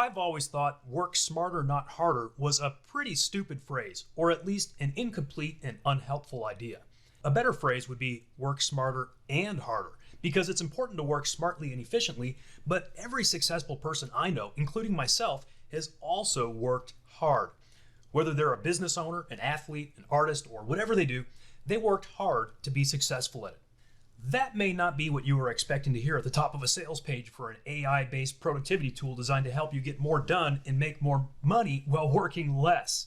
I've always thought work smarter, not harder was a pretty stupid phrase, or at least an incomplete and unhelpful idea. A better phrase would be work smarter and harder, because it's important to work smartly and efficiently, but every successful person I know, including myself, has also worked hard. Whether they're a business owner, an athlete, an artist, or whatever they do, they worked hard to be successful at it. That may not be what you were expecting to hear at the top of a sales page for an AI-based productivity tool designed to help you get more done and make more money while working less.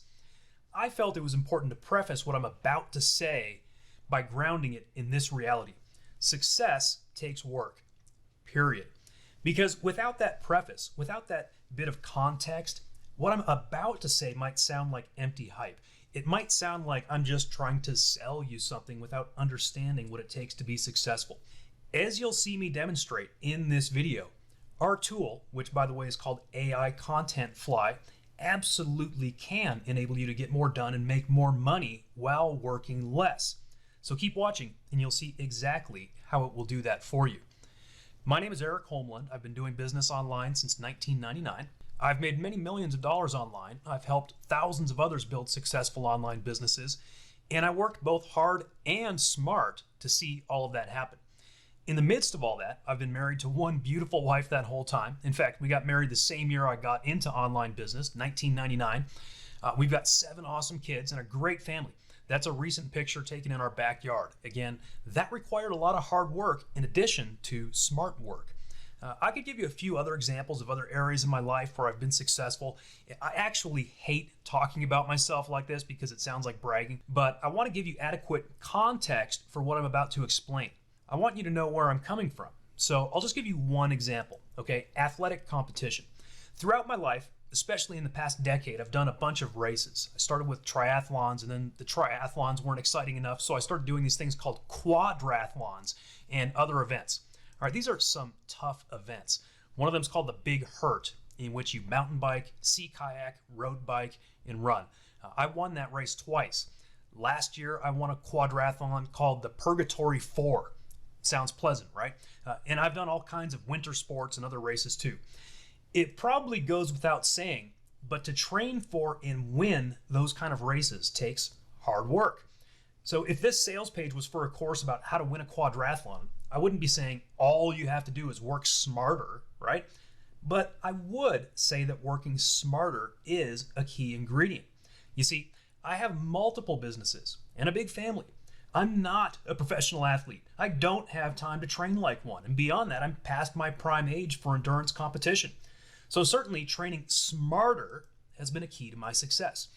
I felt it was important to preface what I'm about to say by grounding it in this reality. Success takes work, period. Because without that preface, without that bit of context, what I'm about to say might sound like empty hype. It might sound like I'm just trying to sell you something without understanding what it takes to be successful. As you'll see me demonstrate in this video, our tool, which by the way is called AIContentFly, absolutely can enable you to get more done and make more money while working less. So keep watching and you'll see exactly how it will do that for you. My name is Eric Holmland. I've been doing business online since 1999. I've made many millions of dollars online. I've helped thousands of others build successful online businesses, and I worked both hard and smart to see all of that happen. In the midst of all that, I've been married to one beautiful wife that whole time. In fact, we got married the same year I got into online business, 1999. We've got 7 awesome kids and a great family. That's a recent picture taken in our backyard. Again, that required a lot of hard work in addition to smart work. I could give you a few other examples of other areas in my life where I've been successful. I actually hate talking about myself like this because it sounds like bragging, but I want to give you adequate context for what I'm about to explain. I want you to know where I'm coming from. So I'll just give you one example, okay? Athletic competition. Throughout my life, especially in the past decade, I've done a bunch of races. I started with triathlons, and then the triathlons weren't exciting enough, so I started doing these things called quadrathlons and other events. All right, these are some tough events. One of them is called the Big Hurt, in which you mountain bike, sea kayak, road bike, and run. I won that race twice. Last year, I won a quadrathlon called the Purgatory 4. Sounds pleasant, right? And I've done all kinds of winter sports and other races too. It probably goes without saying, but to train for and win those kind of races takes hard work. So if this sales page was for a course about how to win a quadrathlon, I wouldn't be saying all you have to do is work smarter, right? But I would say that working smarter is a key ingredient. You see, I have multiple businesses and a big family. I'm not a professional athlete. I don't have time to train like one. And beyond that, I'm past my prime age for endurance competition. So certainly training smarter has been a key to my success.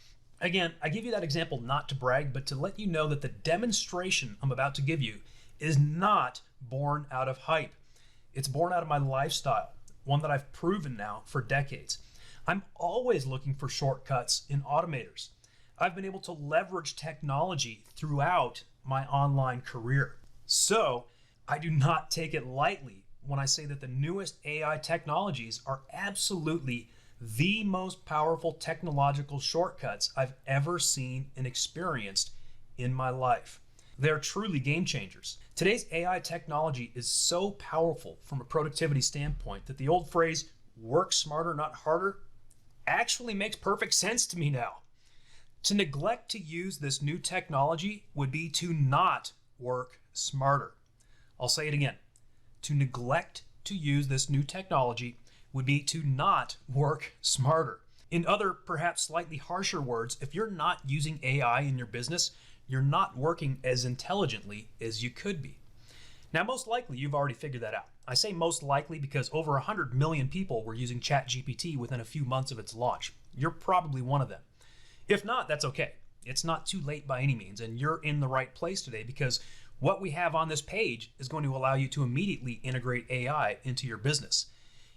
Again, I give you that example not to brag, but to let you know that the demonstration I'm about to give you is not born out of hype. It's born out of my lifestyle, one that I've proven now for decades. I'm always looking for shortcuts in automators. I've been able to leverage technology throughout my online career. So I do not take it lightly when I say that the newest AI technologies are absolutely the most powerful technological shortcuts I've ever seen and experienced in my life. They're truly game changers. Today's AI technology is so powerful from a productivity standpoint that the old phrase, work smarter, not harder, actually makes perfect sense to me now. To neglect to use this new technology would be to not work smarter. I'll say it again. To neglect to use this new technology would be to not work smarter. In other, perhaps slightly harsher words, if you're not using AI in your business, you're not working as intelligently as you could be. Now, most likely you've already figured that out. I say most likely because over 100 million people were using ChatGPT within a few months of its launch. You're probably one of them. If not, that's okay. It's not too late by any means, and you're in the right place today because what we have on this page is going to allow you to immediately integrate AI into your business.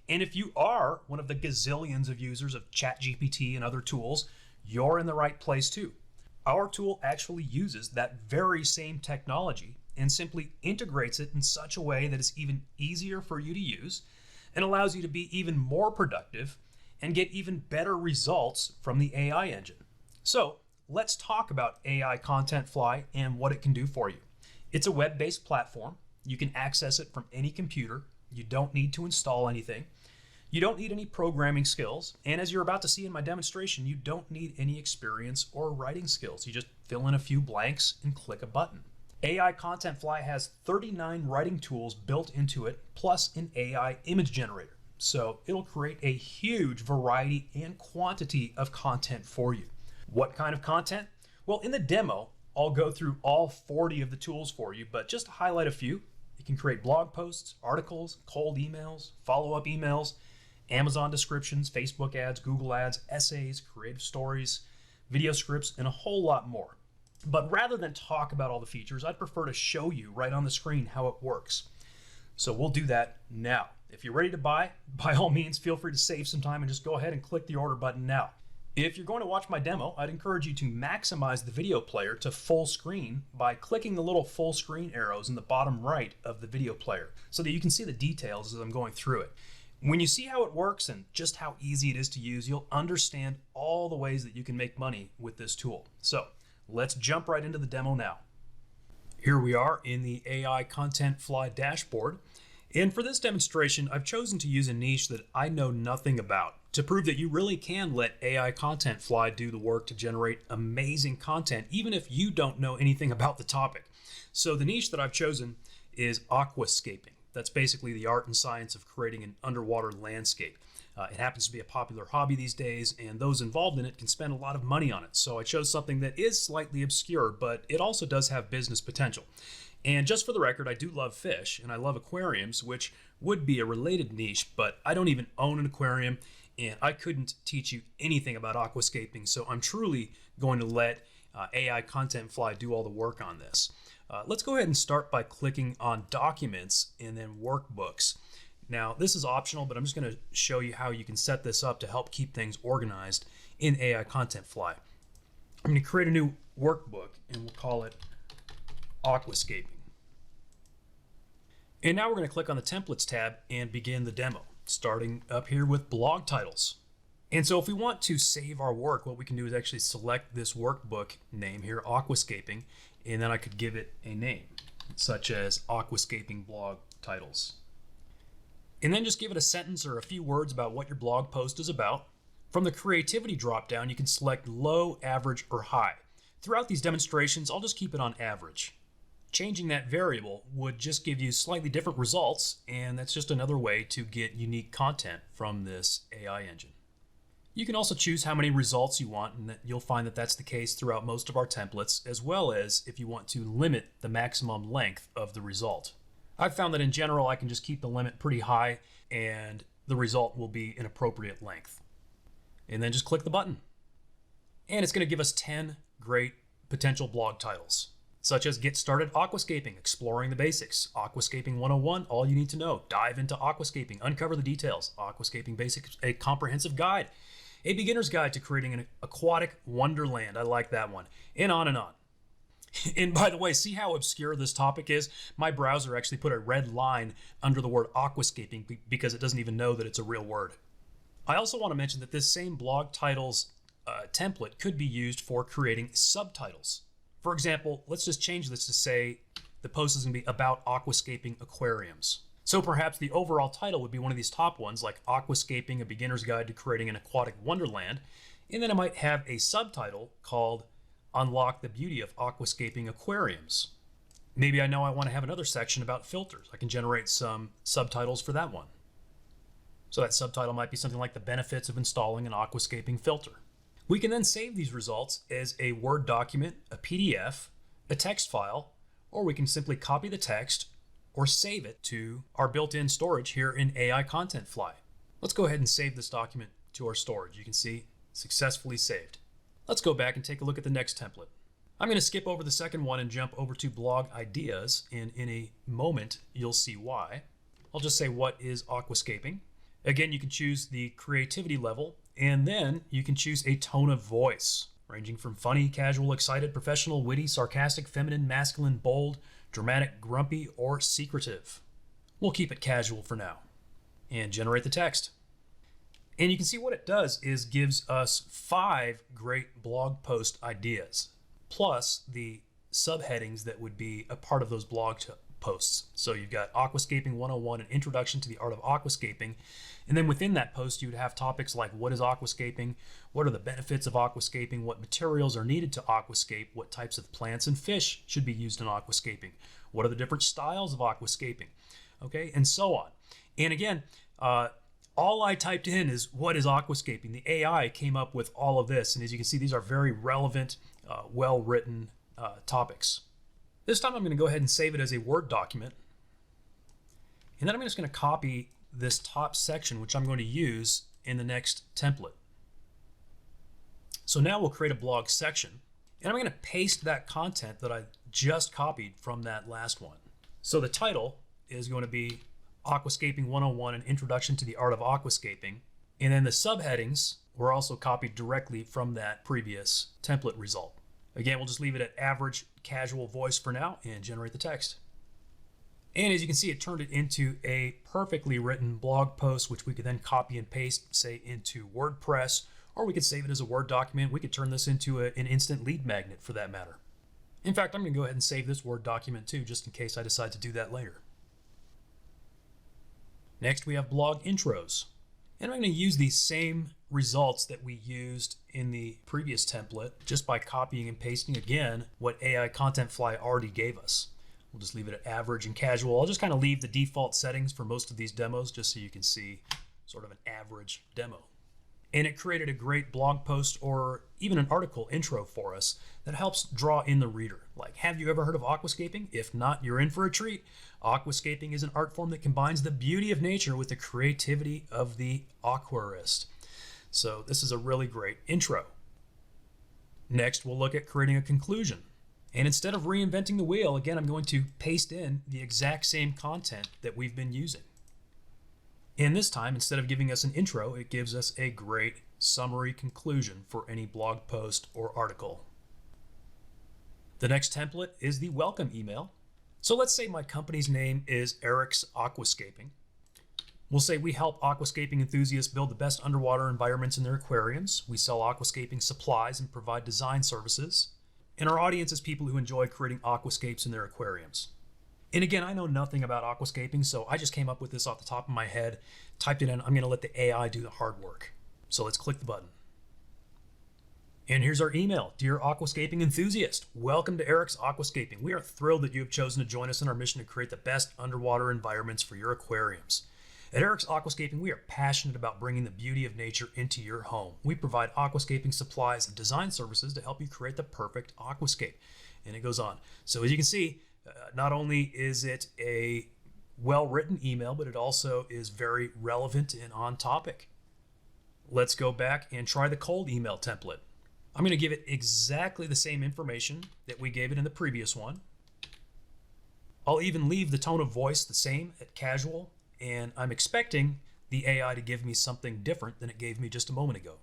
And if you are one of the gazillions of users of ChatGPT and other tools, you're in the right place too. Our tool actually uses that very same technology and simply integrates it in such a way that it's even easier for you to use and allows you to be even more productive and get even better results from the AI engine. So let's talk about AIContentFly and what it can do for you. It's a web-based platform. You can access it from any computer. You don't need to install anything. You don't need any programming skills, and as you're about to see in my demonstration, you don't need any experience or writing skills. You just fill in a few blanks and click a button. AIContentFly has 39 writing tools built into it, plus an AI image generator. So it'll create a huge variety and quantity of content for you. What kind of content? Well, in the demo, I'll go through all 40 of the tools for you, but just to highlight a few, you can create blog posts, articles, cold emails, follow-up emails, Amazon descriptions, Facebook ads, Google ads, essays, creative stories, video scripts, and a whole lot more. But rather than talk about all the features, I'd prefer to show you right on the screen how it works. So we'll do that now. If you're ready to buy, by all means, feel free to save some time and just go ahead and click the order button now. If you're going to watch my demo, I'd encourage you to maximize the video player to full screen by clicking the little full screen arrows in the bottom right of the video player so that you can see the details as I'm going through it. When you see how it works and just how easy it is to use, you'll understand all the ways that you can make money with this tool. So let's jump right into the demo now. Here we are in the AIContentFly dashboard. And for this demonstration, I've chosen to use a niche that I know nothing about to prove that you really can let AIContentFly do the work to generate amazing content, even if you don't know anything about the topic. So the niche that I've chosen is aquascaping. That's basically the art and science of creating an underwater landscape. It happens to be a popular hobby these days, and those involved in it can spend a lot of money on it. So I chose something that is slightly obscure, but it also does have business potential. And just for the record, I do love fish, and I love aquariums, which would be a related niche, but I don't even own an aquarium, and I couldn't teach you anything about aquascaping, so I'm truly going to let AIContentFly do all the work on this. Let's go ahead and start by clicking on Documents and then Workbooks. Now, this is optional, but I'm just going to show you how you can set this up to help keep things organized in AIContentFly. I'm going to create a new workbook, and we'll call it Aquascaping. And now we're going to click on the Templates tab and begin the demo, starting up here with blog titles. And so if we want to save our work, what we can do is actually select this workbook name here, Aquascaping, and then I could give it a name, such as Aquascaping Blog Titles. And then just give it a sentence or a few words about what your blog post is about. From the creativity dropdown, you can select low, average, or high. Throughout these demonstrations, I'll just keep it on average. Changing that variable would just give you slightly different results, and that's just another way to get unique content from this AI engine. You can also choose how many results you want, and you'll find that that's the case throughout most of our templates, as well as if you want to limit the maximum length of the result. I've found that in general, I can just keep the limit pretty high, and the result will be an appropriate length. And then just click the button. And it's going to give us 10 great potential blog titles, such as Get Started Aquascaping, Exploring the Basics, Aquascaping 101, All You Need to Know, Dive into Aquascaping, Uncover the Details, Aquascaping Basics, A Comprehensive Guide, A Beginner's Guide to Creating an Aquatic Wonderland, I like that one, and on and on. And by the way, see how obscure this topic is? My browser actually put a red line under the word aquascaping because it doesn't even know that it's a real word. I also want to mention that this same blog titles template could be used for creating subtitles. For example, let's just change this to say the post is going to be about aquascaping aquariums. So perhaps the overall title would be one of these top ones like Aquascaping, A Beginner's Guide to Creating an Aquatic Wonderland. And then I might have a subtitle called Unlock the Beauty of Aquascaping Aquariums. Maybe I know I want to have another section about filters. I can generate some subtitles for that one. So that subtitle might be something like The Benefits of Installing an Aquascaping Filter. We can then save these results as a Word document, a PDF, a text file, or we can simply copy the text or save it to our built-in storage here in AIContentFly. Let's go ahead and save this document to our storage. You can see successfully saved. Let's go back and take a look at the next template. I'm going to skip over the second one and jump over to blog ideas, and in a moment you'll see why. I'll just say, what is aquascaping? Again, you can choose the creativity level, and then you can choose a tone of voice, ranging from funny, casual, excited, professional, witty, sarcastic, feminine, masculine, bold, dramatic, grumpy, or secretive. We'll keep it casual for now. And generate the text. And you can see what it does is gives us 5 great blog post ideas, plus the subheadings that would be a part of those blog posts. So you've got Aquascaping 101, an introduction to the art of aquascaping. And then within that post, you would have topics like what is aquascaping, what are the benefits of aquascaping, what materials are needed to aquascape, what types of plants and fish should be used in aquascaping, what are the different styles of aquascaping, okay, and so on. And again, all I typed in is what is aquascaping. The AI came up with all of this. And as you can see, these are very relevant, well-written topics. This time I'm going to go ahead and save it as a Word document. And then I'm just going to copy this top section, which I'm going to use in the next template. So now we'll create a blog section. And I'm going to paste that content that I just copied from that last one. So the title is going to be Aquascaping 101, an introduction to the art of aquascaping. And then the subheadings were also copied directly from that previous template result. Again, we'll just leave it at average casual voice for now and generate the text. And as you can see, it turned it into a perfectly written blog post, which we could then copy and paste, say, into WordPress, or we could save it as a Word document. We could turn this into an instant lead magnet for that matter. In fact, I'm going to go ahead and save this Word document too, just in case I decide to do that later. Next, we have blog intros. And I'm going to use these same results that we used in the previous template just by copying and pasting again what AIContentFly already gave us. We'll just leave it at average and casual. I'll just kind of leave the default settings for most of these demos just so you can see sort of an average demo. And it created a great blog post or even an article intro for us that helps draw in the reader. Like, have you ever heard of aquascaping? If not, you're in for a treat. Aquascaping is an art form that combines the beauty of nature with the creativity of the aquarist. So this is a really great intro. Next, we'll look at creating a conclusion. And instead of reinventing the wheel, again, I'm going to paste in the exact same content that we've been using. And this time, instead of giving us an intro, it gives us a great summary conclusion for any blog post or article. The next template is the welcome email. So let's say my company's name is Eric's Aquascaping. We'll say we help aquascaping enthusiasts build the best underwater environments in their aquariums. We sell aquascaping supplies and provide design services. And our audience is people who enjoy creating aquascapes in their aquariums. And again, I know nothing about aquascaping, so I just came up with this off the top of my head, typed it in. I'm going to let the AI do the hard work. So let's click the button. And here's our email. Dear aquascaping enthusiast, welcome to Eric's Aquascaping. We are thrilled that you have chosen to join us in our mission to create the best underwater environments for your aquariums. At Eric's Aquascaping, we are passionate about bringing the beauty of nature into your home. We provide aquascaping supplies and design services to help you create the perfect aquascape. And it goes on. So as you can see, not only is it a well-written email, but it also is very relevant and on topic. Let's go back and try the cold email template. I'm going to give it exactly the same information that we gave it in the previous one. I'll even leave the tone of voice the same at casual, and I'm expecting the AI to give me something different than it gave me just a moment ago.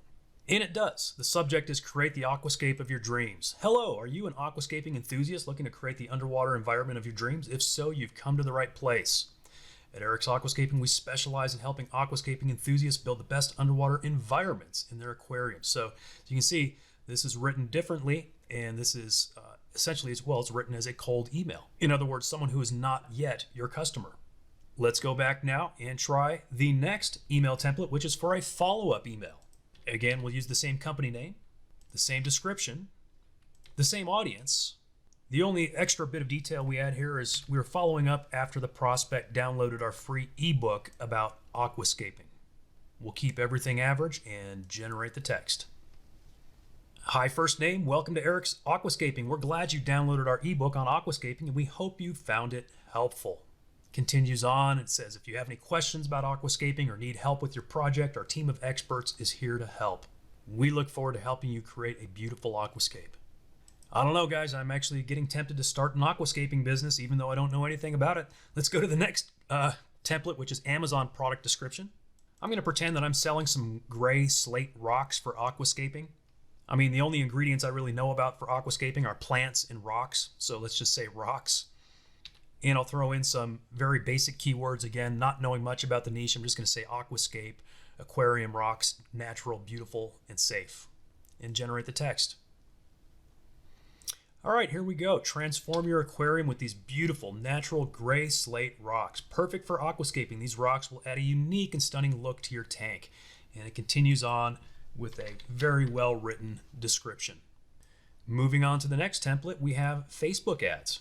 And it does. The subject is create the aquascape of your dreams. Hello, are you an aquascaping enthusiast looking to create the underwater environment of your dreams? If so, you've come to the right place. At Eric's Aquascaping, we specialize in helping aquascaping enthusiasts build the best underwater environments in their aquariums. So as you can see, this is written differently, and this is essentially as well, it's written as a cold email. In other words, someone who is not yet your customer. Let's go back now and try the next email template, which is for a follow-up email. Again, we'll use the same company name, the same description, the same audience. The only extra bit of detail we add here is we're following up after the prospect downloaded our free ebook about aquascaping. We'll keep everything average and generate the text. Hi, first name. Welcome to Eric's Aquascaping. We're glad you downloaded our ebook on aquascaping, and we hope you found it helpful. Continues on. It says, if you have any questions about aquascaping or need help with your project, our team of experts is here to help. We look forward to helping you create a beautiful aquascape. I don't know, guys. I'm actually getting tempted to start an aquascaping business, even though I don't know anything about it. Let's go to the next template, which is Amazon product description. I'm going to pretend that I'm selling some gray slate rocks for aquascaping. I mean, the only ingredients I really know about for aquascaping are plants and rocks. So let's just say rocks. And I'll throw in some very basic keywords again, not knowing much about the niche. I'm just going to say aquascape, aquarium rocks, natural, beautiful, and safe, and generate the text. All right, here we go. Transform your aquarium with these beautiful natural gray slate rocks. Perfect for aquascaping. These rocks will add a unique and stunning look to your tank. And it continues on with a very well written description. Moving on to the next template, we have Facebook ads.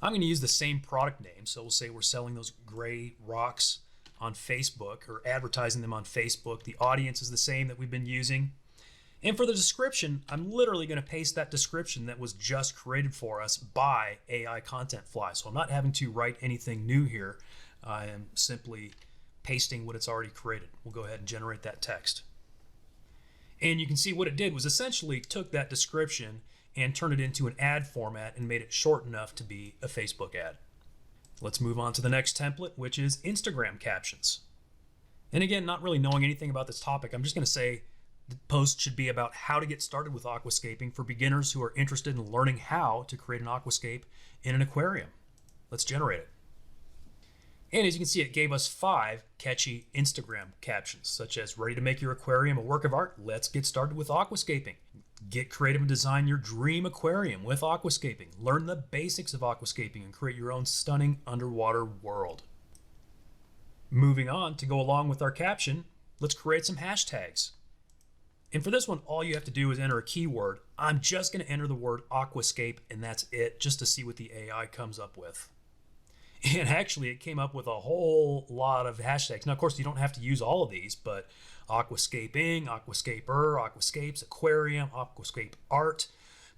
I'm going to use the same product name. So we'll say we're selling those gray rocks on Facebook or advertising them on Facebook. The audience is the same that we've been using. And for the description, I'm literally going to paste that description that was just created for us by AIContentFly. So I'm not having to write anything new here. I am simply pasting what it's already created. We'll go ahead and generate that text. And you can see what it did was essentially took that description and turned it into an ad format and made it short enough to be a Facebook ad. Let's move on to the next template, which is Instagram captions. And again, not really knowing anything about this topic, I'm just going to say the post should be about how to get started with aquascaping for beginners who are interested in learning how to create an aquascape in an aquarium. Let's generate it. And as you can see, it gave us 5 catchy Instagram captions, such as ready to make your aquarium a work of art? Let's get started with aquascaping. Get creative and design your dream aquarium with aquascaping. Learn the basics of aquascaping and create your own stunning underwater world. Moving on, to go along with our caption, let's create some hashtags. And for this one, all you have to do is enter a keyword. I'm just going to enter the word aquascape, and that's it, just to see what the AI comes up with. And actually, it came up with a whole lot of hashtags. Now, of course, you don't have to use all of these, but aquascaping, aquascaper, aquascapes, aquarium, aquascape art,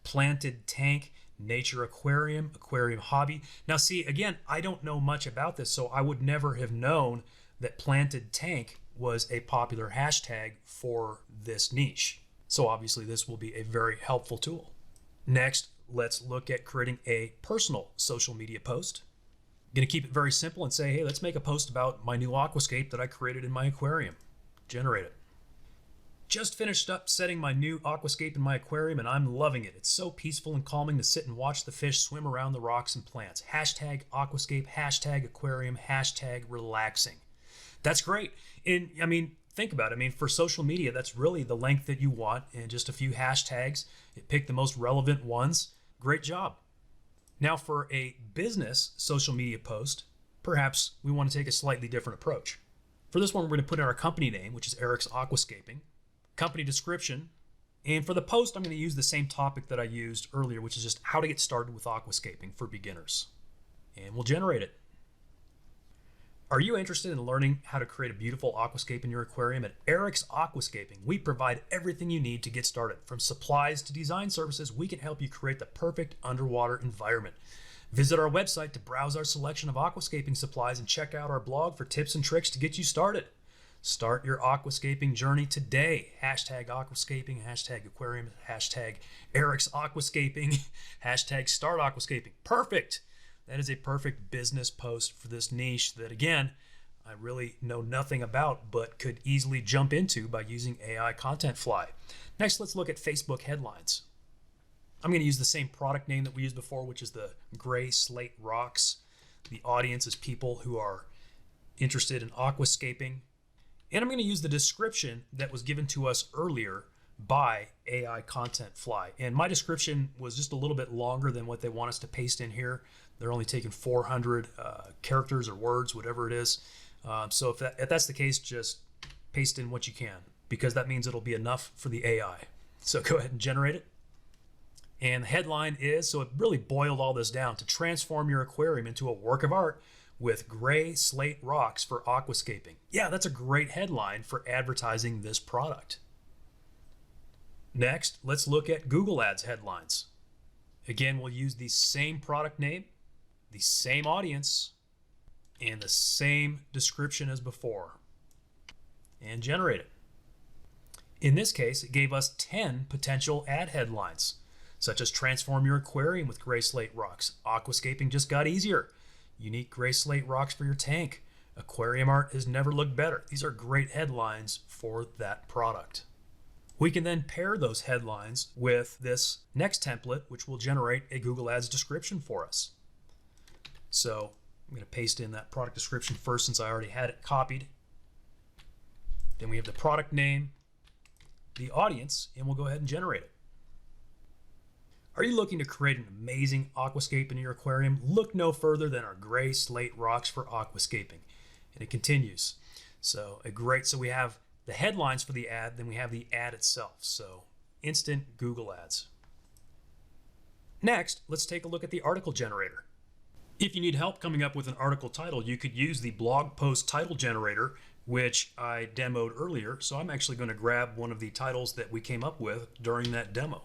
planted tank, nature aquarium, aquarium hobby. Now, see, again, I don't know much about this, so I would never have known that planted tank was a popular hashtag for this niche. So obviously this will be a very helpful tool. Next, let's look at creating a personal social media post. I'm going to keep it very simple and say, hey, let's make a post about my new aquascape that I created in my aquarium. Generate it. Just finished up setting my new aquascape in my aquarium and I'm loving it. It's so peaceful and calming to sit and watch the fish swim around the rocks and plants. Hashtag aquascape, hashtag aquarium, hashtag relaxing. That's great. And I mean, think about it. I mean, for social media, that's really the length that you want, and just a few hashtags. It picked the most relevant ones. Great job. Now for a business social media post, perhaps we want to take a slightly different approach. For this one, we're going to put in our company name, which is Eric's Aquascaping, company description, and for the post, I'm going to use the same topic that I used earlier, which is just how to get started with aquascaping for beginners. And we'll generate it. Are you interested in learning how to create a beautiful aquascape in your aquarium? At Eric's Aquascaping, we provide everything you need to get started. From supplies to design services, we can help you create the perfect underwater environment. Visit our website to browse our selection of aquascaping supplies and check out our blog for tips and tricks to get you started. Start your aquascaping journey today. Hashtag aquascaping, hashtag aquarium, hashtag Eric's Aquascaping, hashtag start aquascaping. Perfect. That is a perfect business post for this niche that, again, I really know nothing about, but could easily jump into by using AIContentFly. Next, let's look at Facebook headlines. I'm going to use the same product name that we used before, which is the gray slate rocks. The audience is people who are interested in aquascaping. And I'm going to use the description that was given to us earlier by AIContentFly. And my description was just a little bit longer than what they want us to paste in here. They're only taking 400 characters or words, whatever it is. So if that's the case, just paste in what you can, because that means it'll be enough for the AI. So go ahead and generate it. And the headline is, so it really boiled all this down, to transform your aquarium into a work of art with gray slate rocks for aquascaping. Yeah, that's a great headline for advertising this product. Next, let's look at Google Ads headlines. Again, we'll use the same product name, the same audience, and the same description as before. And generate it. In this case, it gave us 10 potential ad headlines, such as transform your aquarium with gray slate rocks. Aquascaping just got easier. Unique gray slate rocks for your tank. Aquarium art has never looked better. These are great headlines for that product. We can then pair those headlines with this next template, which will generate a Google Ads description for us. So I'm going to paste in that product description first, since I already had it copied. Then we have the product name, the audience, and we'll go ahead and generate it. Are you looking to create an amazing aquascape in your aquarium? Look no further than our gray slate rocks for aquascaping. And it continues. So we have the headlines for the ad, then we have the ad itself. So instant Google ads. Next, let's take a look at the article generator. If you need help coming up with an article title, you could use the blog post title generator, which I demoed earlier. So I'm actually going to grab one of the titles that we came up with during that demo.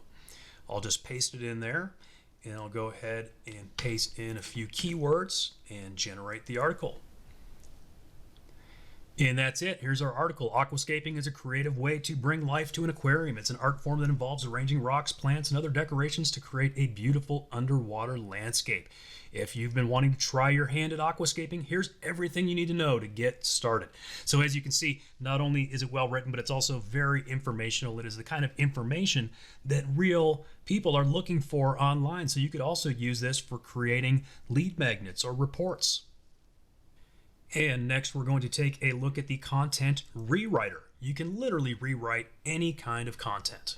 I'll just paste it in there, and I'll go ahead and paste in a few keywords and generate the article. And that's it. Here's our article. Aquascaping is a creative way to bring life to an aquarium. It's an art form that involves arranging rocks, plants, and other decorations to create a beautiful underwater landscape. If you've been wanting to try your hand at aquascaping, here's everything you need to know to get started. So as you can see, not only is it well written, but it's also very informational. It is the kind of information that real people are looking for online. So you could also use this for creating lead magnets or reports. And next, we're going to take a look at the content rewriter. You can literally rewrite any kind of content.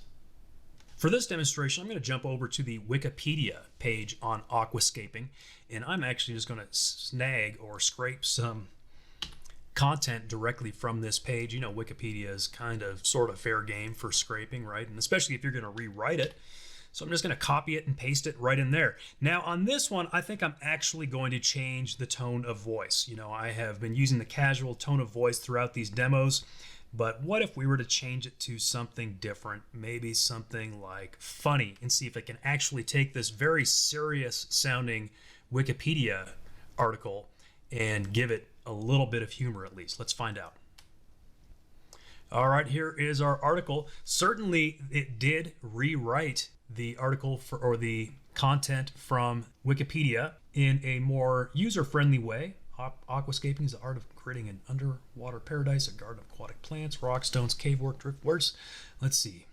For this demonstration, I'm going to jump over to the Wikipedia page on aquascaping, and I'm actually just going to snag or scrape some content directly from this page. You know, Wikipedia is kind of sort of fair game for scraping, right? And especially if you're going to rewrite it. So I'm just going to copy it and paste it right in there. Now on this one, I think I'm actually going to change the tone of voice. You know, I have been using the casual tone of voice throughout these demos, but what if we were to change it to something different? Maybe something like funny, and see if I can actually take this very serious sounding Wikipedia article and give it a little bit of humor at least. Let's find out. All right, here is our article. Certainly it did rewrite the article or the content from Wikipedia in a more user-friendly way. Aquascaping is the art of creating an underwater paradise, a garden of aquatic plants, rocks, stones, cave work, drift works. Let's see.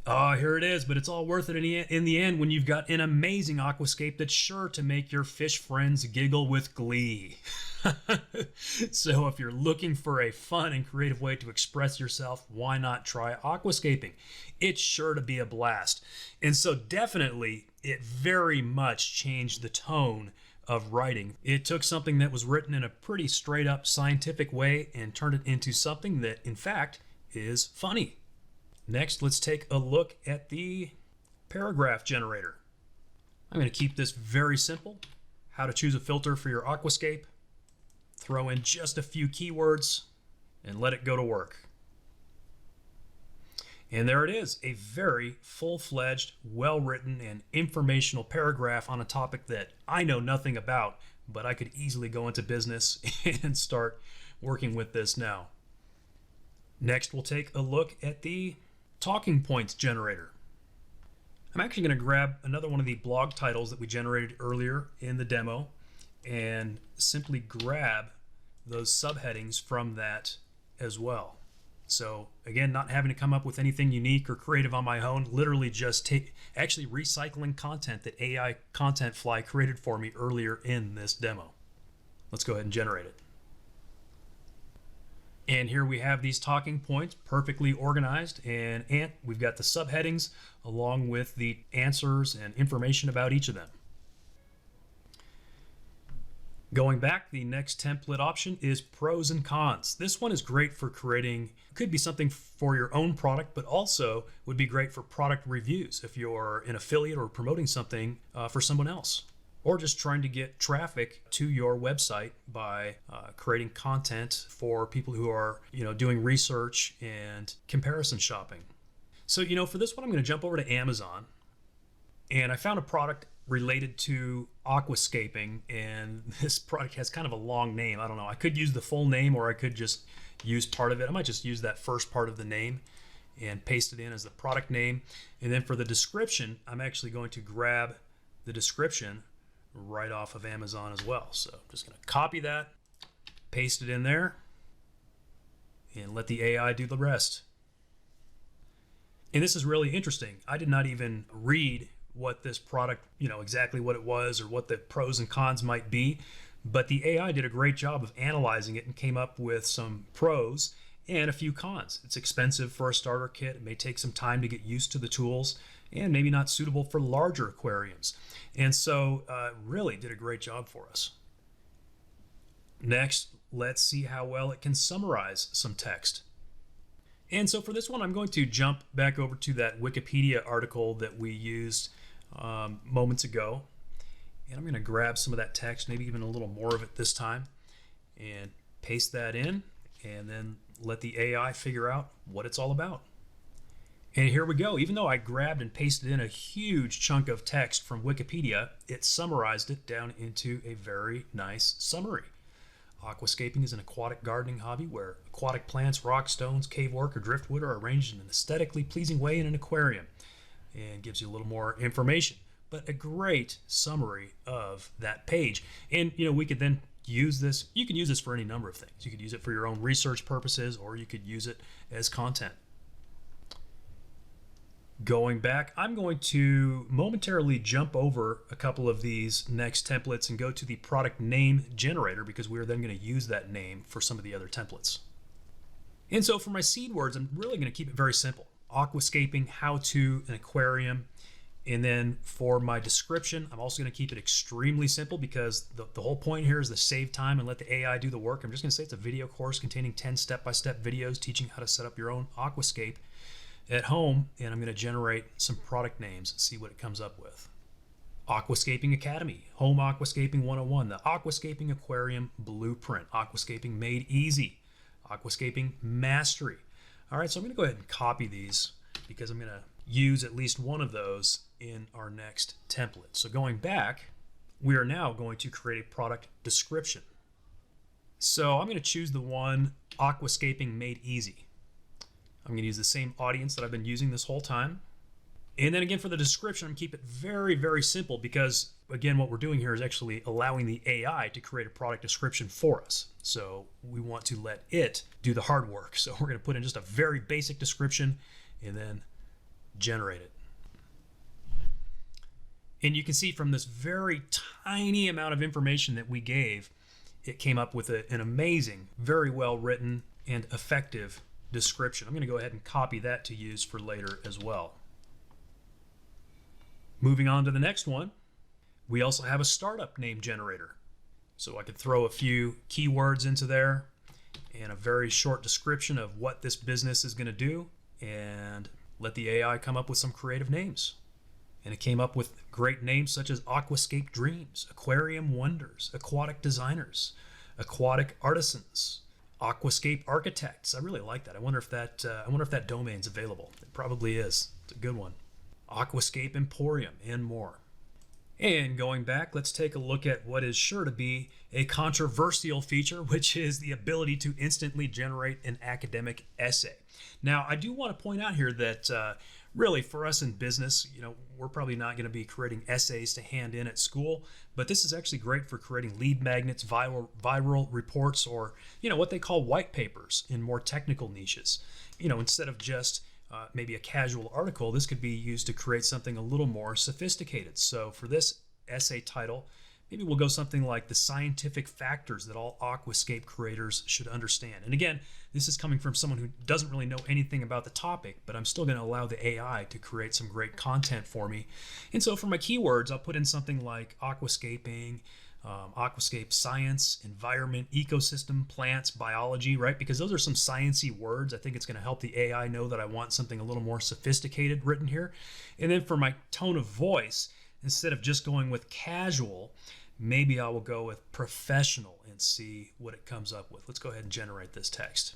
Here it is, but it's all worth it in the end when you've got an amazing aquascape that's sure to make your fish friends giggle with glee. So if you're looking for a fun and creative way to express yourself, why not try aquascaping? It's sure to be a blast. And so definitely, it very much changed the tone of writing. It took something that was written in a pretty straight up scientific way and turned it into something that, in fact, is funny. Next, let's take a look at the paragraph generator. I'm going to keep this very simple. How to choose a filter for your aquascape. Throw in just a few keywords and let it go to work. And there it is, a very full-fledged, well-written, and informational paragraph on a topic that I know nothing about, but I could easily go into business and start working with this now. Next, we'll take a look at the talking points generator. I'm actually going to grab another one of the blog titles that we generated earlier in the demo and simply grab those subheadings from that as well. So again, not having to come up with anything unique or creative on my own, literally just actually recycling content that AIContentFly created for me earlier in this demo. Let's go ahead and generate it. And here we have these talking points perfectly organized, and we've got the subheadings along with the answers and information about each of them. Going back, the next template option is pros and cons. This one is great for creating, could be something for your own product, but also would be great for product reviews if you're an affiliate or promoting something for someone else, or just trying to get traffic to your website by creating content for people who are, doing research and comparison shopping. So, for this one, I'm going to jump over to Amazon, and I found a product related to aquascaping, and this product has kind of a long name. I don't know. I could use the full name, or I could just use part of it. I might just use that first part of the name and paste it in as the product name. And then for the description, I'm actually going to grab the description right off of Amazon as well. So I'm just going to copy that, paste it in there, and let the AI do the rest. And this is really interesting. I did not even read what this product, exactly what it was or what the pros and cons might be, but the AI did a great job of analyzing it and came up with some pros and a few cons. It's expensive for a starter kit. It may take some time to get used to the tools, and maybe not suitable for larger aquariums. And so really did a great job for us. Next, let's see how well it can summarize some text. And so for this one, I'm going to jump back over to that Wikipedia article that we used moments ago. And I'm going to grab some of that text, maybe even a little more of it this time, and paste that in, and then let the AI figure out what it's all about. And here we go. Even though I grabbed and pasted in a huge chunk of text from Wikipedia, it summarized it down into a very nice summary. Aquascaping is an aquatic gardening hobby where aquatic plants, rock, stones, cave work, or driftwood are arranged in an aesthetically pleasing way in an aquarium, and gives you a little more information. But a great summary of that page. And we could then use this. You can use this for any number of things. You could use it for your own research purposes, or you could use it as content. Going back, I'm going to momentarily jump over a couple of these next templates and go to the product name generator, because we're then going to use that name for some of the other templates. And so for my seed words, I'm really going to keep it very simple. Aquascaping, how to, an aquarium. And then for my description, I'm also going to keep it extremely simple, because the whole point here is to save time and let the AI do the work. I'm just going to say it's a video course containing 10 step-by-step videos teaching how to set up your own aquascape at home. And I'm going to generate some product names and see what it comes up with. Aquascaping Academy, Home Aquascaping 101, the Aquascaping Aquarium Blueprint, Aquascaping Made Easy, Aquascaping Mastery. All right, so I'm going to go ahead and copy these, because I'm going to use at least one of those in our next template. So going back, we are now going to create a product description. So I'm going to choose the one Aquascaping Made Easy. I'm going to use the same audience that I've been using this whole time. And then again, for the description, I'm going to keep it very, very simple, because again, what we're doing here is actually allowing the AI to create a product description for us. So we want to let it do the hard work. So we're going to put in just a very basic description and then generate it. And you can see from this very tiny amount of information that we gave, it came up with an amazing, very well written and effective description. I'm going to go ahead and copy that to use for later as well. Moving on to the next one, we also have a startup name generator. So I could throw a few keywords into there and a very short description of what this business is going to do, and let the AI come up with some creative names. And it came up with great names such as Aquascape Dreams, Aquarium Wonders, Aquatic Designers, Aquatic Artisans, Aquascape Architects. I really like that. I wonder if that domain's available. It probably is. It's a good one. Aquascape Emporium, and more. And going back, let's take a look at what is sure to be a controversial feature, which is the ability to instantly generate an academic essay. Now, I do want to point out here that really for us in business, we're probably not going to be creating essays to hand in at school, but this is actually great for creating lead magnets, viral reports, or what they call white papers in more technical niches. Instead of just maybe a casual article, this could be used to create something a little more sophisticated. So for this essay title, maybe we'll go something like the scientific factors that all aquascape creators should understand. And again, this is coming from someone who doesn't really know anything about the topic, but I'm still going to allow the AI to create some great content for me. And so for my keywords, I'll put in something like aquascaping, aquascape science, environment, ecosystem, plants, biology, right? Because those are some sciencey words. I think it's going to help the AI know that I want something a little more sophisticated written here. And then for my tone of voice, instead of just going with casual, maybe I will go with professional and see what it comes up with. Let's go ahead and generate this text.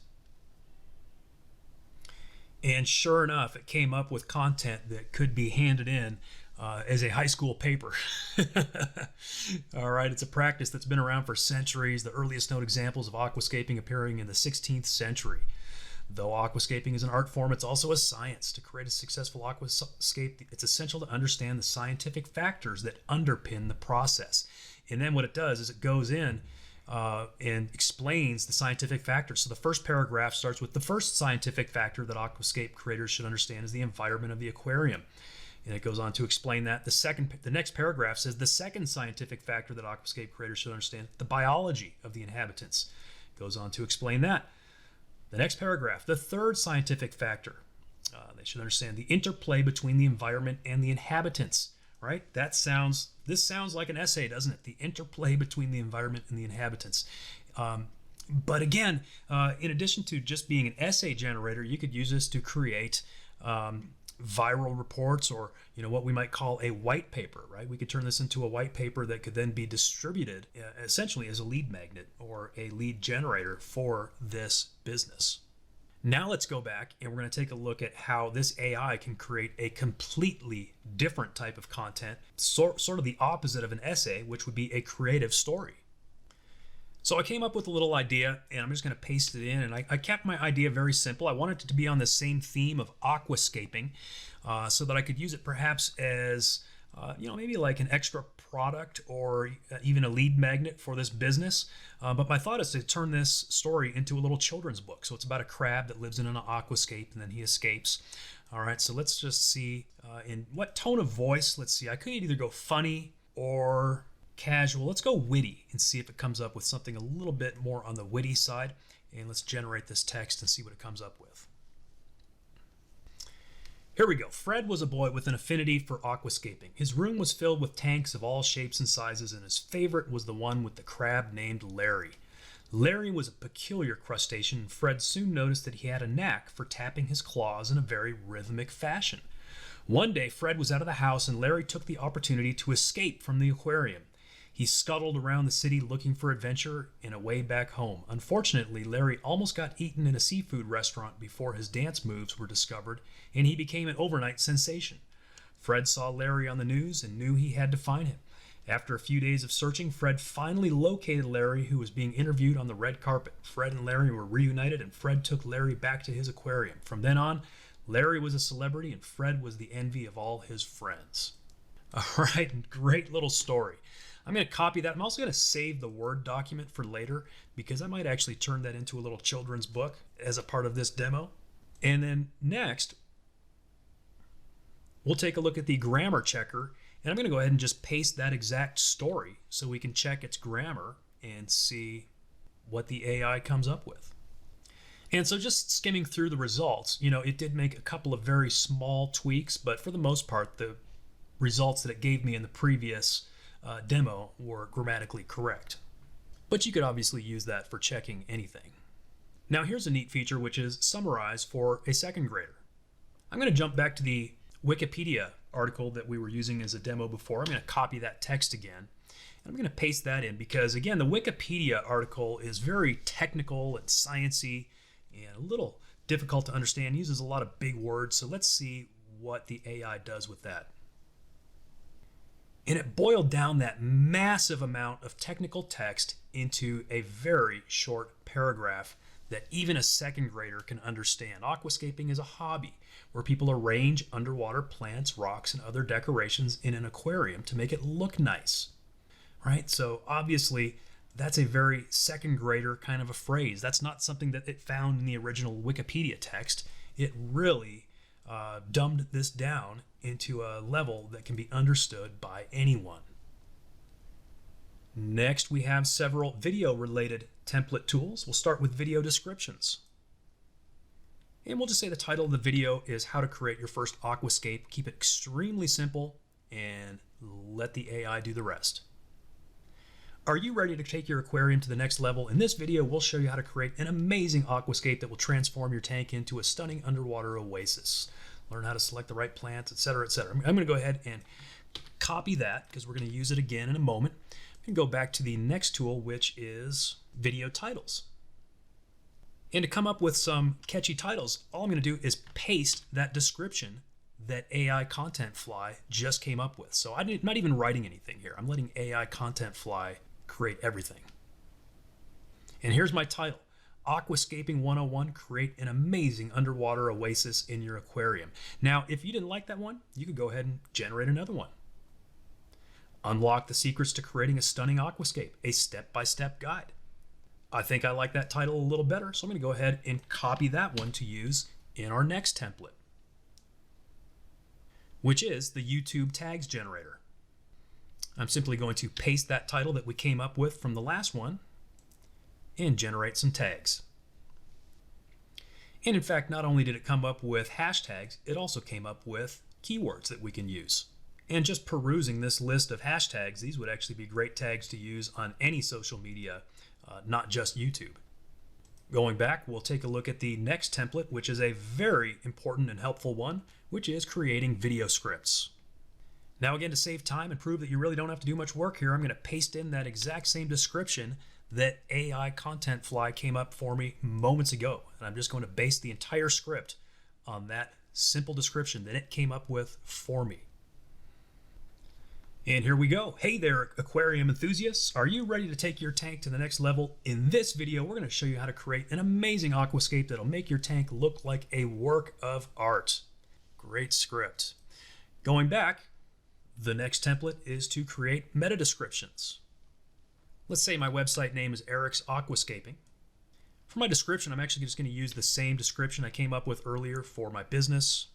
And sure enough, it came up with content that could be handed in as a high school paper. All right, it's a practice that's been around for centuries. The earliest known examples of aquascaping appearing in the 16th century. Though aquascaping is an art form, it's also a science. To create a successful aquascape, it's essential to understand the scientific factors that underpin the process. And then what it does is it goes in and explains the scientific factors. So the first paragraph starts with the first scientific factor that aquascape creators should understand is the environment of the aquarium. And it goes on to explain that. The next paragraph says the second scientific factor that aquascape creators should understand, the biology of the inhabitants. It goes on to explain that. The next paragraph, the third scientific factor. They should understand the interplay between the environment and the inhabitants, right? This sounds like an essay, doesn't it? The interplay between the environment and the inhabitants. But again, in addition to just being an essay generator, you could use this to create viral reports, or what we might call a white paper, right? We could turn this into a white paper that could then be distributed essentially as a lead magnet or a lead generator for this business. Now let's go back and we're going to take a look at how this AI can create a completely different type of content, sort of the opposite of an essay, which would be a creative story. So I came up with a little idea, and I'm just going to paste it in, and I kept my idea very simple. I wanted it to be on the same theme of aquascaping, so that I could use it perhaps as maybe like an extra product or even a lead magnet for this business. But my thought is to turn this story into a little children's book. So it's about a crab that lives in an aquascape and then he escapes. All right, so let's just see in what tone of voice. Let's see, I could either go funny or casual. Let's go witty and see if it comes up with something a little bit more on the witty side. And let's generate this text and see what it comes up with. Here we go. Fred was a boy with an affinity for aquascaping. His room was filled with tanks of all shapes and sizes, and his favorite was the one with the crab named Larry. Larry was a peculiar crustacean, and Fred soon noticed that he had a knack for tapping his claws in a very rhythmic fashion. One day, Fred was out of the house, and Larry took the opportunity to escape from the aquarium. He scuttled around the city looking for adventure and a way back home. Unfortunately, Larry almost got eaten in a seafood restaurant before his dance moves were discovered, and he became an overnight sensation. Fred saw Larry on the news and knew he had to find him. After a few days of searching, Fred finally located Larry, who was being interviewed on the red carpet. Fred and Larry were reunited, and Fred took Larry back to his aquarium. From then on, Larry was a celebrity, and Fred was the envy of all his friends. All right, great little story. I'm going to copy that. I'm also going to save the Word document for later because I might actually turn that into a little children's book as a part of this demo. And then next, we'll take a look at the grammar checker, and I'm going to go ahead and just paste that exact story so we can check its grammar and see what the AI comes up with. And so just skimming through the results, it did make a couple of very small tweaks, but for the most part, the results that it gave me in the previous demo were grammatically correct. But you could obviously use that for checking anything. Now here's a neat feature, which is summarize for a second grader. I'm going to jump back to the Wikipedia article that we were using as a demo before. I'm going to copy that text again, and I'm going to paste that in because, again, the Wikipedia article is very technical and sciencey and a little difficult to understand, uses a lot of big words. So let's see what the AI does with that. And it boiled down that massive amount of technical text into a very short paragraph that even a second grader can understand. Aquascaping is a hobby where people arrange underwater plants, rocks, and other decorations in an aquarium to make it look nice, right? So obviously that's a very second grader kind of a phrase. That's not something that it found in the original Wikipedia text. It really dumbed this down into a level that can be understood by anyone. Next, we have several video-related template tools. We'll start with video descriptions. And we'll just say the title of the video is How to Create Your First Aquascape. Keep it extremely simple and let the AI do the rest. Are you ready to take your aquarium to the next level? In this video, we'll show you how to create an amazing aquascape that will transform your tank into a stunning underwater oasis. Learn how to select the right plants, etc., etc. I'm going to go ahead and copy that because we're going to use it again in a moment. And go back to the next tool, which is video titles. And to come up with some catchy titles, all I'm going to do is paste that description that AIContentFly just came up with. So I'm not even writing anything here. I'm letting AIContentFly create everything. And here's my title. Aquascaping 101, create an amazing underwater oasis in your aquarium. Now, if you didn't like that one, you could go ahead and generate another one. Unlock the secrets to creating a stunning aquascape, a step-by-step guide. I think I like that title a little better, so I'm going to go ahead and copy that one to use in our next template, which is the YouTube tags generator. I'm simply going to paste that title that we came up with from the last one and generate some tags. And in fact, not only did it come up with hashtags, it also came up with keywords that we can use. And just perusing this list of hashtags, these would actually be great tags to use on any social media, not just YouTube. Going back, we'll take a look at the next template, which is a very important and helpful one, which is creating video scripts. Now again, to save time and prove that you really don't have to do much work here, I'm going to paste in that exact same description that AIContentFly came up for me moments ago. And I'm just going to base the entire script on that simple description that it came up with for me. And here we go. Hey there, aquarium enthusiasts. Are you ready to take your tank to the next level? In this video, we're going to show you how to create an amazing aquascape that'll make your tank look like a work of art. Great script. Going back, the next template is to create meta descriptions. Let's say my website name is Eric's Aquascaping. For my description, I'm actually just going to use the same description I came up with earlier for my business.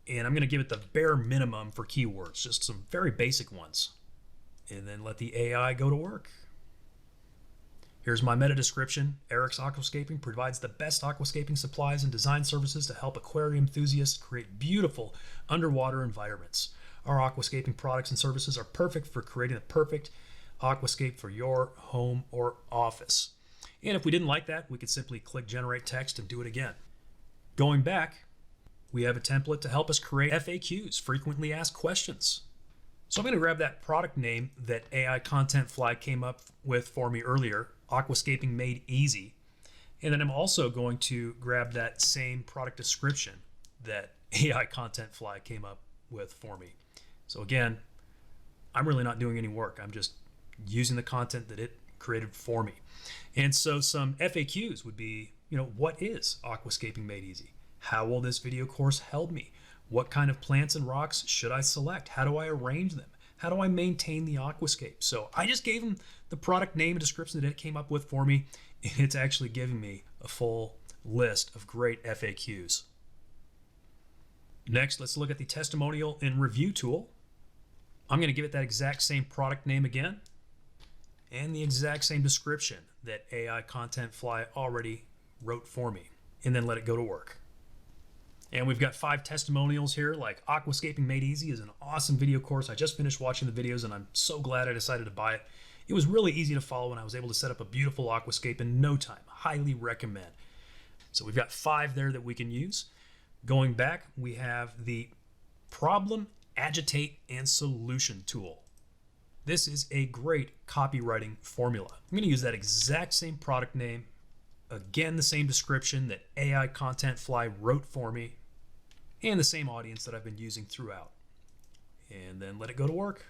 And I'm going to give it the bare minimum for keywords, just some very basic ones. And then let the AI go to work. Here's my meta description. Eric's Aquascaping provides the best aquascaping supplies and design services to help aquarium enthusiasts create beautiful underwater environments. Our aquascaping products and services are perfect for creating the perfect aquascape for your home or office. And if we didn't like that, we could simply click generate text and do it again. Going back, we have a template to help us create FAQs, frequently asked questions. So I'm going to grab that product name that AIContentFly came up with for me earlier, Aquascaping Made Easy. And then I'm also going to grab that same product description that AIContentFly came up with for me. So again, I'm really not doing any work. I'm just using the content that it created for me. And so some FAQs would be, what is Aquascaping Made Easy? How will this video course help me? What kind of plants and rocks should I select? How do I arrange them? How do I maintain the aquascape? So I just gave them the product name and description that it came up with for me, and it's actually giving me a full list of great FAQs. Next, let's look at the testimonial and review tool. I'm going to give it that exact same product name again and the exact same description that AIContentFly already wrote for me, and then let it go to work. And we've got 5 testimonials here, like Aquascaping Made Easy is an awesome video course. I just finished watching the videos and I'm so glad I decided to buy it. It was really easy to follow and I was able to set up a beautiful aquascape in no time. Highly recommend. So we've got 5 there that we can use. Going back, we have the Problem, Agitate, and Solution tool. This is a great copywriting formula. I'm going to use that exact same product name, again the same description that AIContentFly wrote for me, and the same audience that I've been using throughout. And then let it go to work.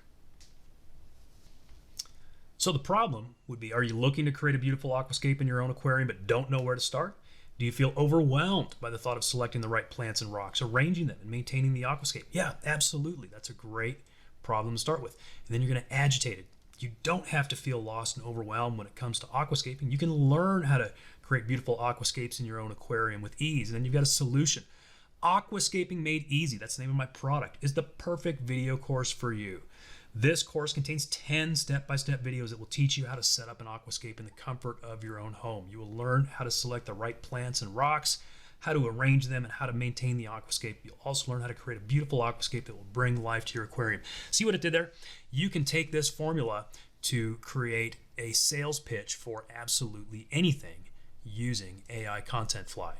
So the problem would be, are you looking to create a beautiful aquascape in your own aquarium but don't know where to start? Do you feel overwhelmed by the thought of selecting the right plants and rocks, arranging them, and maintaining the aquascape? Yeah, absolutely. That's a great problem to start with. And then you're going to agitate it. You don't have to feel lost and overwhelmed when it comes to aquascaping. You can learn how to create beautiful aquascapes in your own aquarium with ease. And then you've got a solution. Aquascaping Made Easy, that's the name of my product, is the perfect video course for you. This course contains 10 step-by-step videos that will teach you how to set up an aquascape in the comfort of your own home. You will learn how to select the right plants and rocks, how to arrange them, and how to maintain the aquascape. You'll also learn how to create a beautiful aquascape that will bring life to your aquarium. See what it did there? You can take this formula to create a sales pitch for absolutely anything using AIContentFly.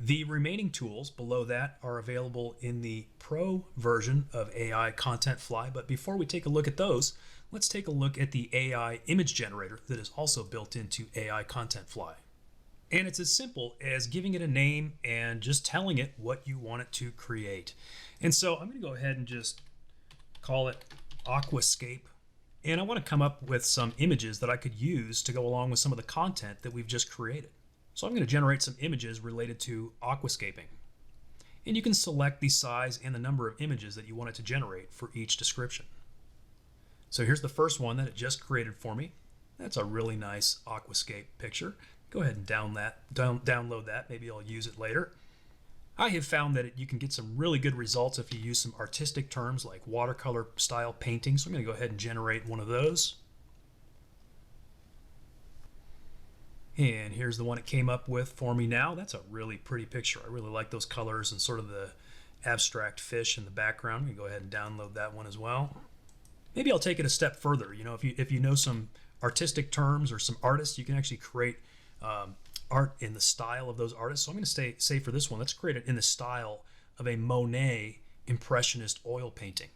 The remaining tools below that are available in the Pro version of AIContentFly, but before we take a look at those, let's take a look at the AI image generator that is also built into AIContentFly. And it's as simple as giving it a name and just telling it what you want it to create. And so I'm going to go ahead and just call it Aquascape. And I want to come up with some images that I could use to go along with some of the content that we've just created. So I'm going to generate some images related to aquascaping. And you can select the size and the number of images that you want it to generate for each description. So here's the first one that it just created for me. That's a really nice aquascape picture. Go ahead and download that. Maybe I'll use it later. I have found that you can get some really good results if you use some artistic terms like watercolor style painting. So I'm going to go ahead and generate one of those. And here's the one it came up with for me now. That's a really pretty picture. I really like those colors and sort of the abstract fish in the background. I'm gonna go ahead and download that one as well. Maybe I'll take it a step further. You know, if you know some artistic terms or some artists, you can actually create art in the style of those artists. So I'm going to say for this one, let's create it in the style of a Monet Impressionist oil painting.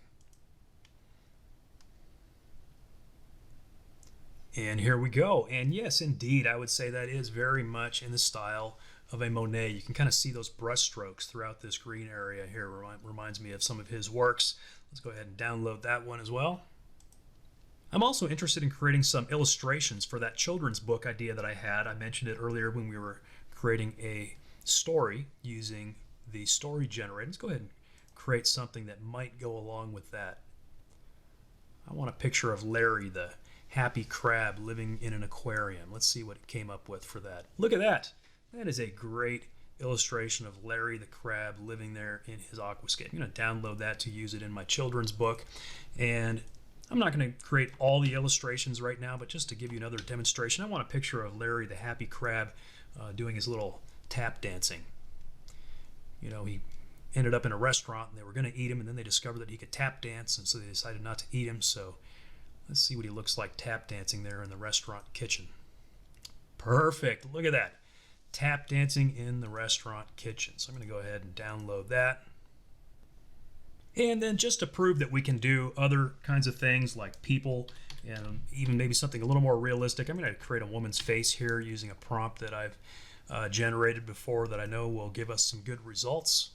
And here we go. And yes, indeed, I would say that is very much in the style of a Monet. You can kind of see those brush strokes throughout this green area here. Reminds me of some of his works. Let's go ahead and download that one as well. I'm also interested in creating some illustrations for that children's book idea that I had. I mentioned it earlier when we were creating a story using the story generator. Let's go ahead and create something that might go along with that. I want a picture of Larry, the happy crab living in an aquarium. Let's see what it came up with for that. Look at that. That is a great illustration of Larry the crab living there in his aquascape. I'm going to download that to use it in my children's book. And I'm not going to create all the illustrations right now, but just to give you another demonstration, I want a picture of Larry the happy crab doing his little tap dancing. You know, he ended up in a restaurant and they were going to eat him, and then they discovered that he could tap dance, and so they decided not to eat him. So let's see what he looks like tap dancing there in the restaurant kitchen. Perfect. Look at that. Tap dancing in the restaurant kitchen. So I'm going to go ahead and download that. And then just to prove that we can do other kinds of things like people and even maybe something a little more realistic, I'm going to create a woman's face here using a prompt that I've generated before that I know will give us some good results.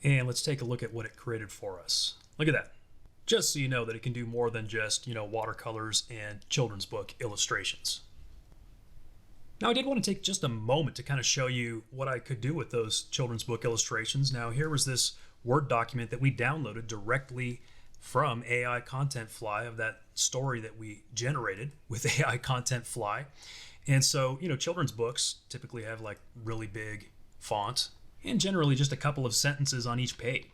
And let's take a look at what it created for us. Look at that. Just so you know that it can do more than just, you know, watercolors and children's book illustrations. Now, I did want to take just a moment to kind of show you what I could do with those children's book illustrations. Now, here was this Word document that we downloaded directly from AIContentFly of that story that we generated with AIContentFly. And so, you know, children's books typically have like really big font and generally just a couple of sentences on each page.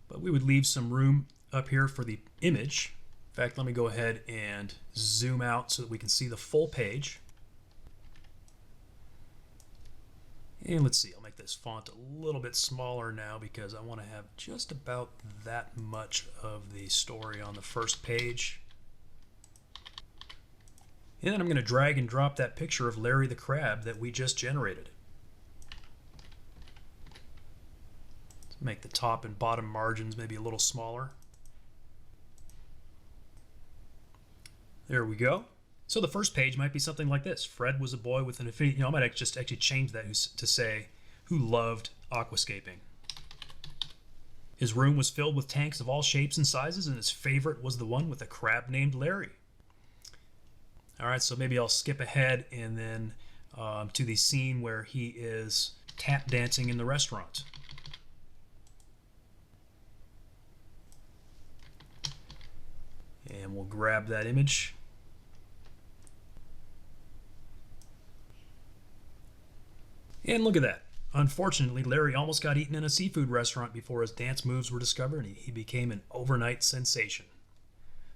But we would leave some room up here for the image. In fact, let me go ahead and zoom out so that we can see the full page. And let's see, I'll make this font a little bit smaller now because I want to have just about that much of the story on the first page. And then I'm going to drag and drop that picture of Larry the crab that we just generated. Let's make the top and bottom margins maybe a little smaller. There we go. So the first page might be something like this. Fred was a boy with an affinity. You know, I might just actually change that to say, who loved aquascaping. His room was filled with tanks of all shapes and sizes, and his favorite was the one with a crab named Larry. All right, so maybe I'll skip ahead and then to the scene where he is tap dancing in the restaurant. And we'll grab that image. And look at that. Unfortunately, Larry almost got eaten in a seafood restaurant before his dance moves were discovered, and he became an overnight sensation.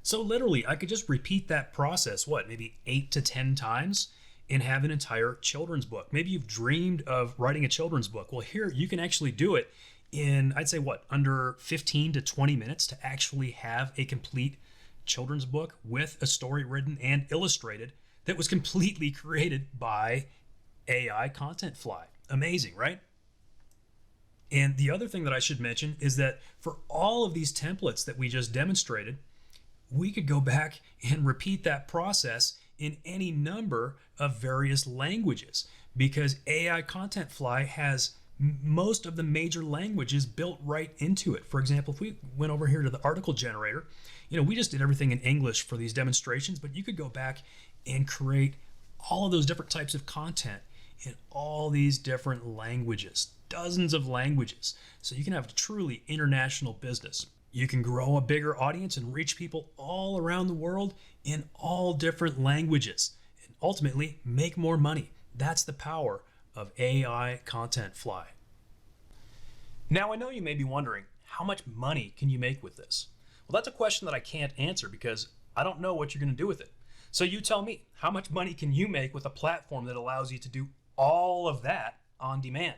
So literally, I could just repeat that process, maybe 8 to 10 times, and have an entire children's book. Maybe you've dreamed of writing a children's book. Well, here you can actually do it in, I'd say, under 15 to 20 minutes to actually have a complete children's book with a story written and illustrated that was completely created by AIContentFly. Amazing, right? And the other thing that I should mention is that for all of these templates that we just demonstrated, we could go back and repeat that process in any number of various languages because AIContentFly has most of the major languages built right into it. For example, if we went over here to the article generator, you know, we just did everything in English for these demonstrations, but you could go back and create all of those different types of content in all these different languages, dozens of languages. So you can have a truly international business. You can grow a bigger audience and reach people all around the world in all different languages and ultimately make more money. That's the power of AIContentFly. Now, I know you may be wondering, how much money can you make with this? Well, that's a question that I can't answer because I don't know what you're going to do with it. So you tell me, how much money can you make with a platform that allows you to do all of that on demand?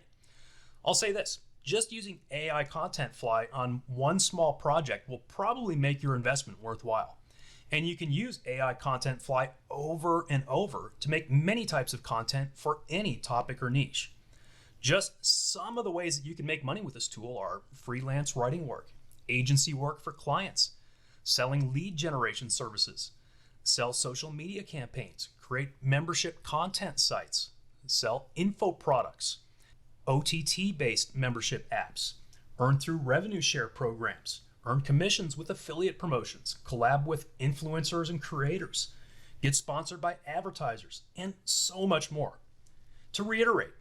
I'll say this, just using AIContentFly on one small project will probably make your investment worthwhile. And you can use AIContentFly over and over to make many types of content for any topic or niche. Just some of the ways that you can make money with this tool are freelance writing work, agency work for clients, selling lead generation services, sell social media campaigns, create membership content sites, sell info products, OTT-based membership apps, earn through revenue share programs, earn commissions with affiliate promotions, collab with influencers and creators, get sponsored by advertisers, and so much more. To reiterate,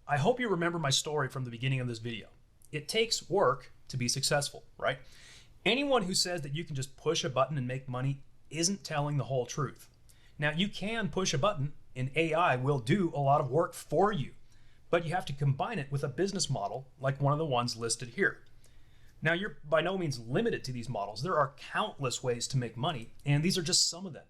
I hope you remember my story from the beginning of this video. It takes work to be successful, right? Anyone who says that you can just push a button and make money isn't telling the whole truth. Now, you can push a button and AI will do a lot of work for you, but you have to combine it with a business model like one of the ones listed here. Now, you're by no means limited to these models. There are countless ways to make money, and these are just some of them.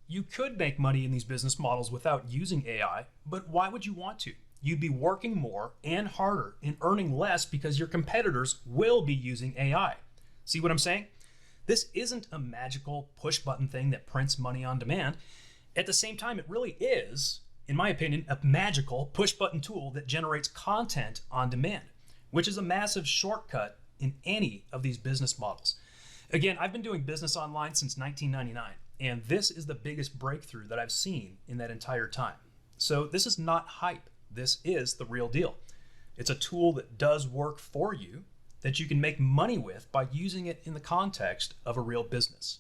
You could make money in these business models without using AI, but why would you want to? You'd be working more and harder and earning less because your competitors will be using AI. See what I'm saying? This isn't a magical push button thing that prints money on demand. At the same time, it really is, in my opinion, a magical push button tool that generates content on demand, which is a massive shortcut in any of these business models. Again, I've been doing business online since 1999, and this is the biggest breakthrough that I've seen in that entire time. So this is not hype. This is the real deal. It's a tool that does work for you, that you can make money with by using it in the context of a real business.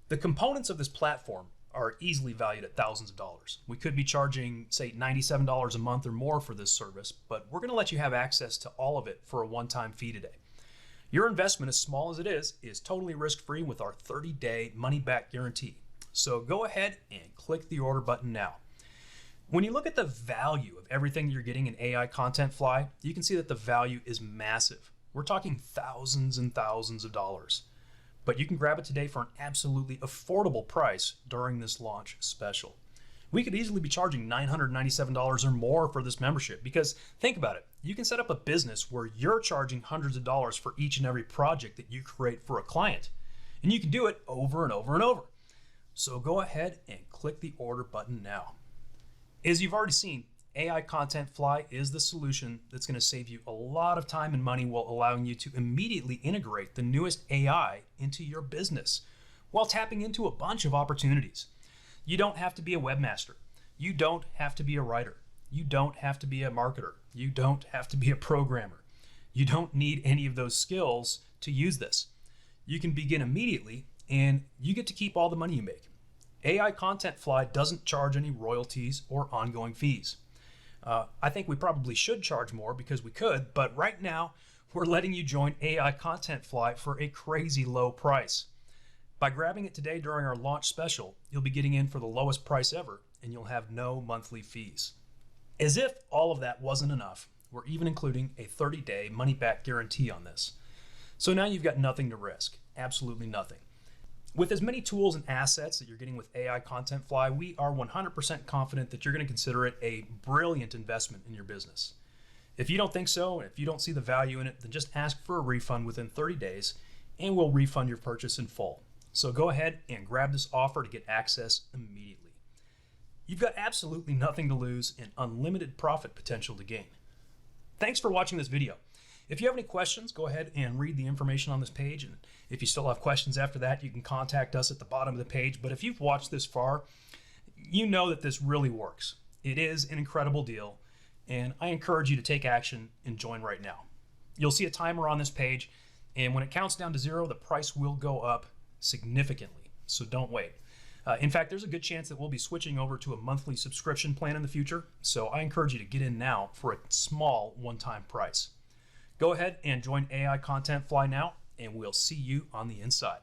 The components of this platform are easily valued at thousands of dollars. We could be charging, say, $97 a month or more for this service, but we're going to let you have access to all of it for a one-time fee today. Your investment, as small as it is totally risk-free with our 30-day money-back guarantee. So go ahead and click the order button now. When you look at the value of everything you're getting in AIContentFly, you can see that the value is massive. We're talking thousands and thousands of dollars. But you can grab it today for an absolutely affordable price during this launch special. We could easily be charging $997 or more for this membership because think about it. You can set up a business where you're charging hundreds of dollars for each and every project that you create for a client. And you can do it over and over and over. So go ahead and click the order button now. As you've already seen, AIContentFly is the solution that's going to save you a lot of time and money while allowing you to immediately integrate the newest AI into your business while tapping into a bunch of opportunities. You don't have to be a webmaster. You don't have to be a writer. You don't have to be a marketer. You don't have to be a programmer. You don't need any of those skills to use this. You can begin immediately and you get to keep all the money you make. AIContentFly doesn't charge any royalties or ongoing fees. I think we probably should charge more because we could, but right now we're letting you join AIContentFly for a crazy low price. By grabbing it today during our launch special, you'll be getting in for the lowest price ever and you'll have no monthly fees. As if all of that wasn't enough, we're even including a 30-day money-back guarantee on this. So now you've got nothing to risk, absolutely nothing. With as many tools and assets that you're getting with AIContentFly, we are 100% confident that you're going to consider it a brilliant investment in your business. If you don't think so, if you don't see the value in it, then just ask for a refund within 30 days and we'll refund your purchase in full. So go ahead and grab this offer to get access immediately. You've got absolutely nothing to lose and unlimited profit potential to gain. Thanks for watching this video. If you have any questions, go ahead and read the information on this page. And if you still have questions after that, you can contact us at the bottom of the page. But if you've watched this far, you know that this really works. It is an incredible deal. And I encourage you to take action and join right now. You'll see a timer on this page. And when it counts down to 0, the price will go up significantly. So don't wait. In fact, there's a good chance that we'll be switching over to a monthly subscription plan in the future. So I encourage you to get in now for a small one-time price. Go ahead and join AIContentFly now, and we'll see you on the inside.